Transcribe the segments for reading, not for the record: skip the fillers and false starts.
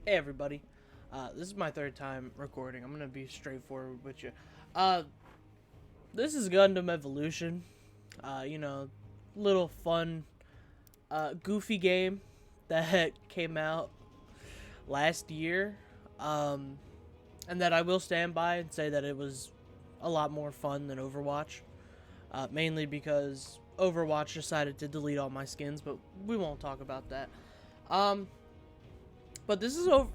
Hey everybody, this is my third time recording. I'm gonna be straightforward with you. Uh, this is Gundam Evolution. You know, little fun, goofy game that came out last year. Um, and that I will stand by and say that it was a lot more fun than Overwatch. Mainly because Overwatch decided to delete all my skins, but we won't talk about that. Um, but this is over.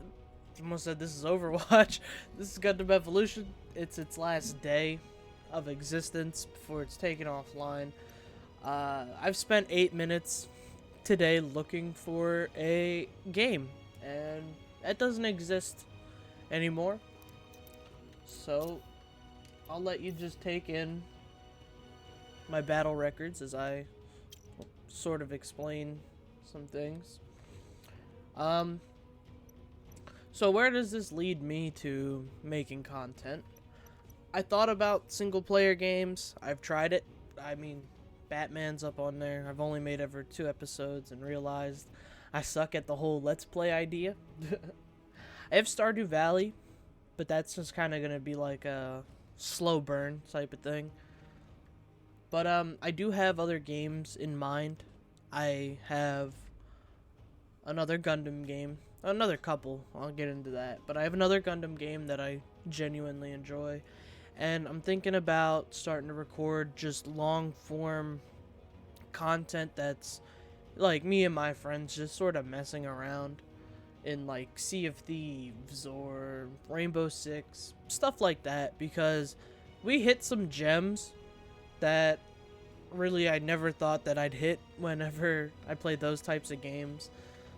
Almost said this is Overwatch. This is Gundam Evolution. It's its last day of existence before it's taken offline. I've spent 8 minutes today looking for a game, and that doesn't exist anymore. So I'll let you just take in my battle records as I sort of explain some things. Um, So where does this lead me to making content? I thought about single player games. I've tried it. I mean, Batman's up on there. I've only made ever 2 episodes and realized I suck at the whole let's play idea. I have Stardew Valley, but that's just kind of going to be like a slow burn type of thing. But I do have other games in mind. I have another Gundam game. Another couple. I'll get into that. But I have another Gundam game that I genuinely enjoy. And I'm thinking about starting to record just long form content that's like me and my friends just sort of messing around in like Sea of Thieves or Rainbow Six, stuff like that, because we hit some gems that really I never thought that I'd hit whenever I played those types of games.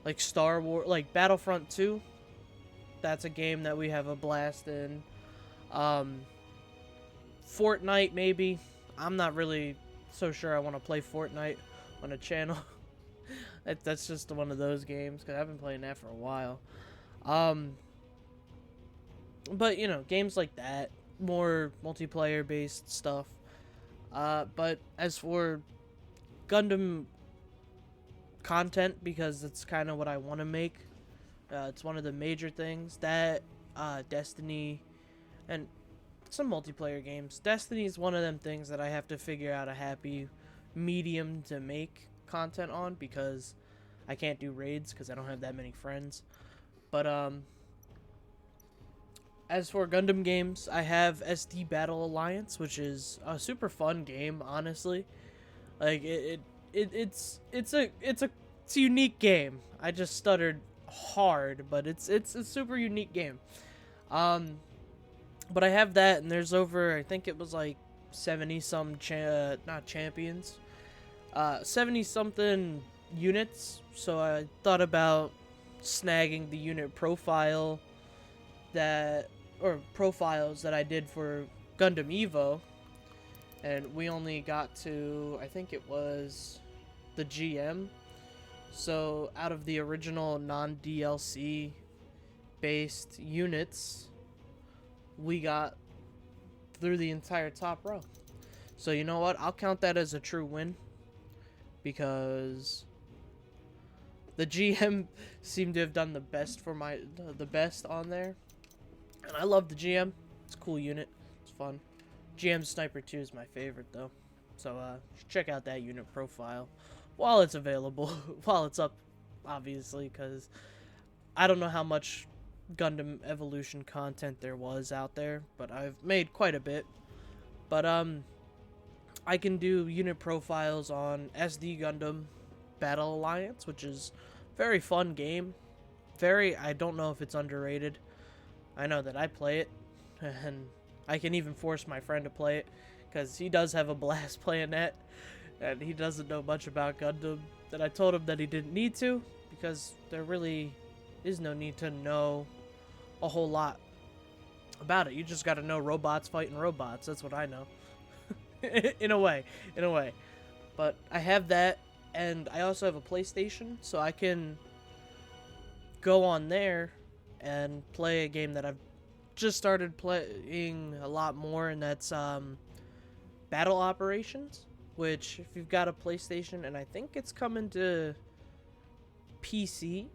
Like Star Wars, like Battlefront 2. That's a game that we have a blast in. Fortnite, maybe. I'm not really so sure I want to play Fortnite on a channel. That's just one of those games, because I've been playing that for a while. But, you know, games like that. More multiplayer-based stuff. But as for Gundam content, because it's kind of what I want to make. It's one of the major things that Destiny and some multiplayer games. Destiny is one of them things that I have to figure out a happy medium to make content on, because I can't do raids because I don't have that many friends. But as for Gundam games, I have SD Battle Alliance, which is a super fun game, honestly. Like it's a unique game. I just stuttered hard, but it's a super unique game. But I have that, and there's over, I think it was like 70 some not champions, 70 something units. So I thought about snagging the unit profile that or profiles that I did for Gundam Evo, and we only got to, I think it was the GM. So out of the original non-DLC based units, we got through the entire top row. So you know what? I'll count that as a true win, because the GM seemed to have done the best for the best on there. And I love the GM. It's a cool unit. It's fun. GM Sniper 2 is my favorite, though. So, check out that unit profile while it's available. While it's up, obviously, because I don't know how much Gundam Evolution content there was out there, but I've made quite a bit. But, I can do unit profiles on SD Gundam Battle Alliance, which is a very fun game. I don't know if it's underrated. I know that I play it, and I can even force my friend to play it, because he does have a blast playing that, and he doesn't know much about Gundam. And I told him that he didn't need to, because there really is no need to know a whole lot about it. You just gotta know robots fighting robots. That's what I know. in a way. But I have that, and I also have a PlayStation, so I can go on there and play a game that I've just started playing a lot more, and that's Battle Operations, which, if you've got a PlayStation, and I think it's coming to PC,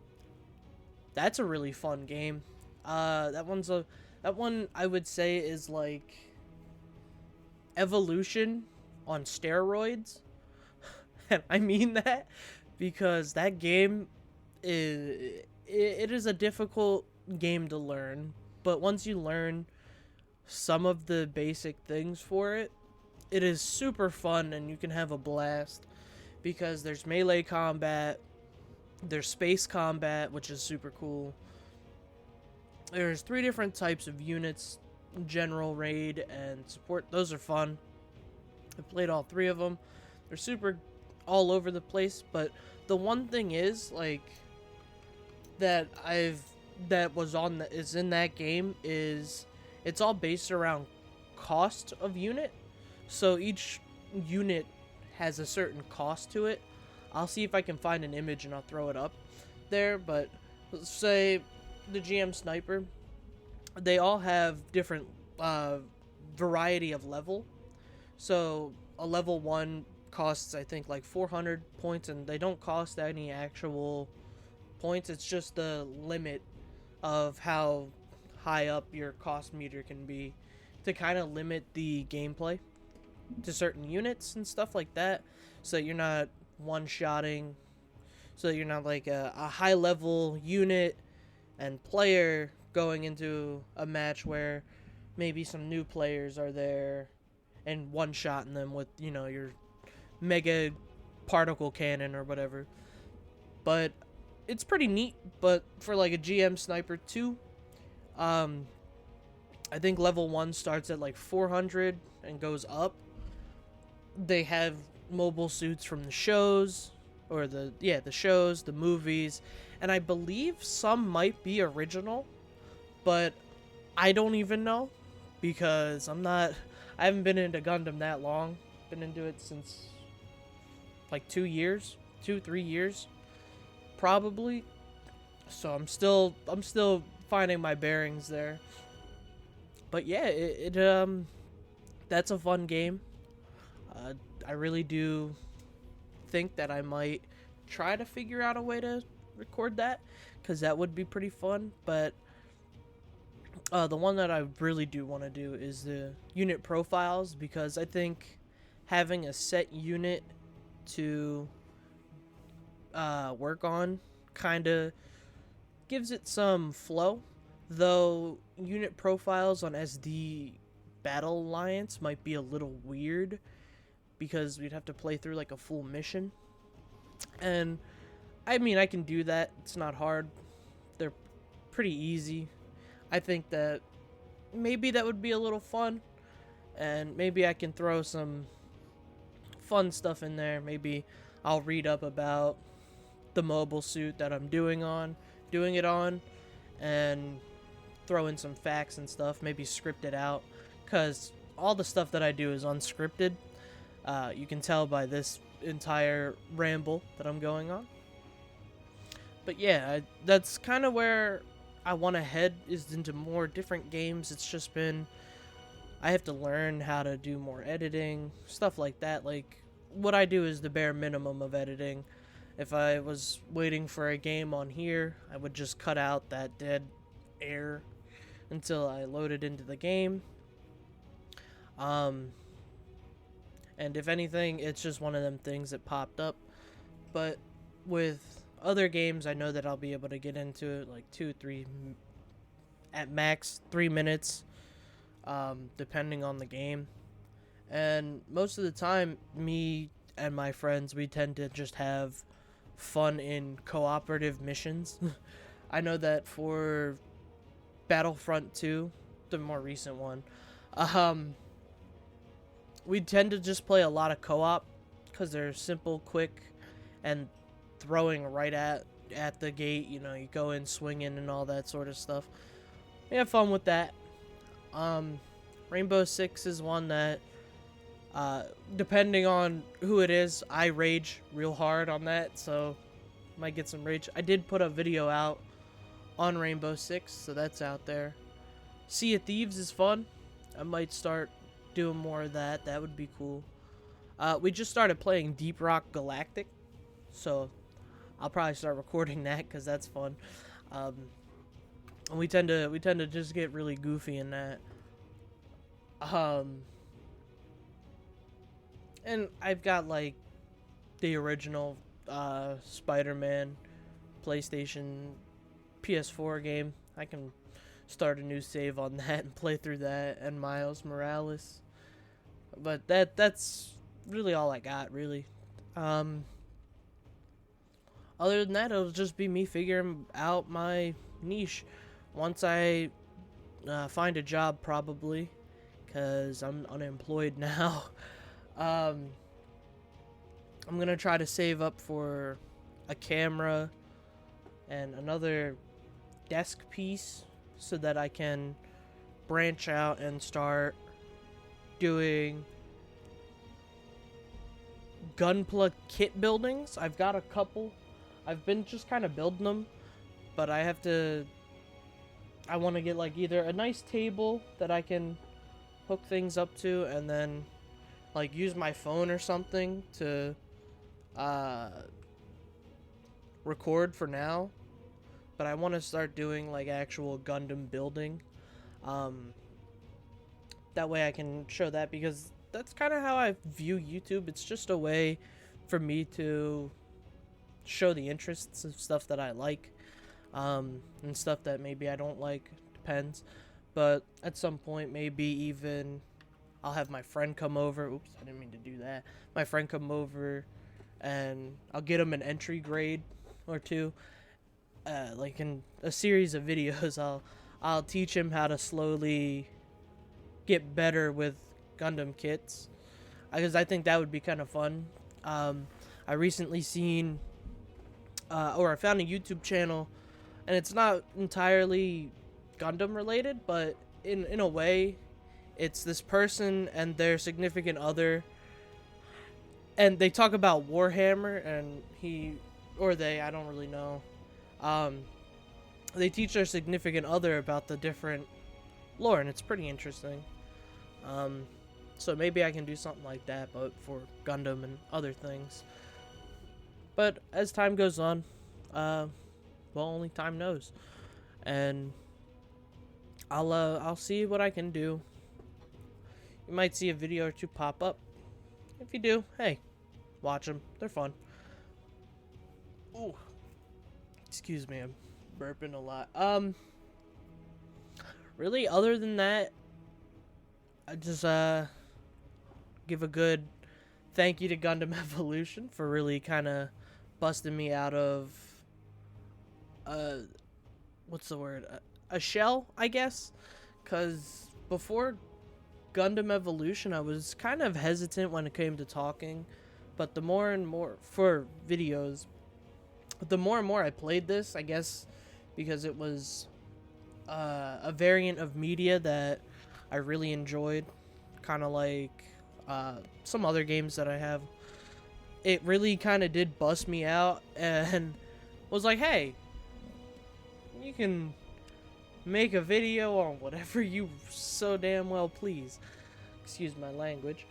That's a really fun game. That one I would say is like Evolution on steroids. And I mean that because that game it is a difficult game to learn, but once you learn some of the basic things for it, it is super fun and you can have a blast because there's melee combat, there's space combat, which is super cool. There's 3 different types of units: general, raid, and support. Those are fun. I played all 3 of them. They're super all over the place, but the one thing is like that was on the, is in that game is it's all based around cost of unit. So each unit has a certain cost to it. I'll see if I can find an image and I'll throw it up there, but let's say the GM sniper, they all have different variety of level. So a level 1 costs, I think, like 400 points, and they don't cost any actual points. It's just the limit of how high up your cost meter can be to kind of limit the gameplay to certain units and stuff like that, so that you're not one-shotting, so that you're not like a high-level unit and player going into a match where maybe some new players are there and one-shotting them with, you know, your mega particle cannon or whatever. But it's pretty neat. But for like a GM sniper 2, I think level 1 starts at like 400 and goes up. They have mobile suits from the shows, or the shows, the movies, and I believe some might be original, but I don't even know because I haven't been into Gundam that long. Been into it since like 3 years probably. So I'm still finding my bearings there. But yeah, that's a fun game. I really do think that I might try to figure out a way to record that, because that would be pretty fun. But the one that I really do want to do is the unit profiles, because I think having a set unit to work on kind of gives it some flow. Though unit profiles on SD Battle Alliance might be a little weird, because we'd have to play through like a full mission. And I mean, I can do that. It's not hard. They're pretty easy. I think that maybe that would be a little fun, and maybe I can throw some fun stuff in there. Maybe I'll read up about the mobile suit that I'm doing it on, and throw in some facts and stuff, maybe script it out, because all the stuff that I do is unscripted. You can tell by this entire ramble that I'm going on. But yeah, that's kind of where I want to head, is into more different games. It's just been, I have to learn how to do more editing, stuff like that. Like, what I do is the bare minimum of editing. If I was waiting for a game on here, I would just cut out that dead air until I loaded into the game. And if anything, it's just one of them things that popped up. But with other games, I know that I'll be able to get into it like 2-3, at max 3 minutes, depending on the game. And most of the time, me and my friends, we tend to just have fun in cooperative missions. I know that for Battlefront 2, the more recent one, we tend to just play a lot of co-op, because they're simple, quick, and throwing right at the gate. You know, you go in swinging and all that sort of stuff. We have fun with that. Rainbow Six is one that, depending on who it is, I rage real hard on that, so might get some rage. I did put a video out on Rainbow Six, so that's out there. Sea of Thieves is fun. I might start doing more of that. That would be cool. We just started playing Deep Rock Galactic, so I'll probably start recording that, because that's fun. And we tend to just get really goofy in that. And I've got like the original Spider-Man PlayStation PS4 game. I can start a new save on that and play through that, and Miles Morales. But that's really all I got, really. Other than that, it'll just be me figuring out my niche once I find a job, probably, because I'm unemployed now. I'm gonna try to save up for a camera and another desk piece so that I can branch out and start doing Gunpla kit buildings. I've got a couple. I've been just kind of building them, but I want to get like either a nice table that I can hook things up to, and then like use my phone or something to record for now. But I want to start doing like actual Gundam building. That way I can show that, because that's kind of how I view YouTube. It's just a way for me to show the interests of stuff that I like, and stuff that maybe I don't like. Depends. But at some point, maybe even I'll have my friend come over. Oops, I didn't mean to do that. My friend come over, and I'll get him an entry grade or two. Like in a series of videos, I'll teach him how to slowly get better with Gundam kits, because I think that would be kind of fun. I recently seen, or I found a YouTube channel, and it's not entirely Gundam related, but in a way, it's this person and their significant other, and they talk about Warhammer, and he or they, I don't really know. They teach their significant other about the different lore, and it's pretty interesting. So maybe I can do something like that, but for Gundam and other things. But as time goes on, well, only time knows, and I'll see what I can do. You might see a video or two pop up. If you do, hey, watch them. They're fun. Ooh, excuse me, I'm burping a lot. Really, other than that, I just give a good thank you to Gundam Evolution for really kind of busting me out of what's the word? A shell, I guess, because before Gundam Evolution, I was kind of hesitant when it came to talking, but the more and more for videos, the more and more I played this, I guess, because it was a variant of media that I really enjoyed, kind of like some other games that I have. It really kind of did bust me out, and was like, hey, you can make a video on whatever you so damn well please. Excuse my language.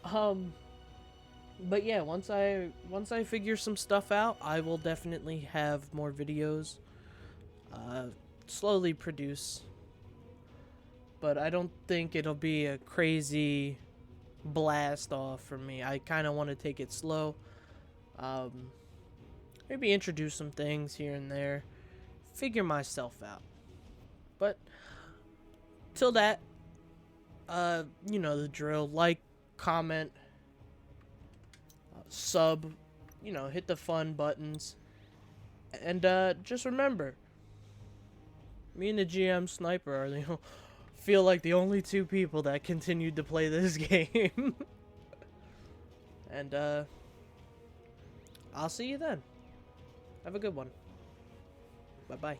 But yeah, once I figure some stuff out, I will definitely have more videos slowly produce. But I don't think it'll be a crazy blast off for me. I kind of want to take it slow. Maybe introduce some things here and there. Figure myself out. But till that, you know the drill. Like, comment, sub, you know, hit the fun buttons. And just remember, me and the GM Sniper are the feel like the only two people that continued to play this game. And I'll see you then. Have a good one. Bye-bye.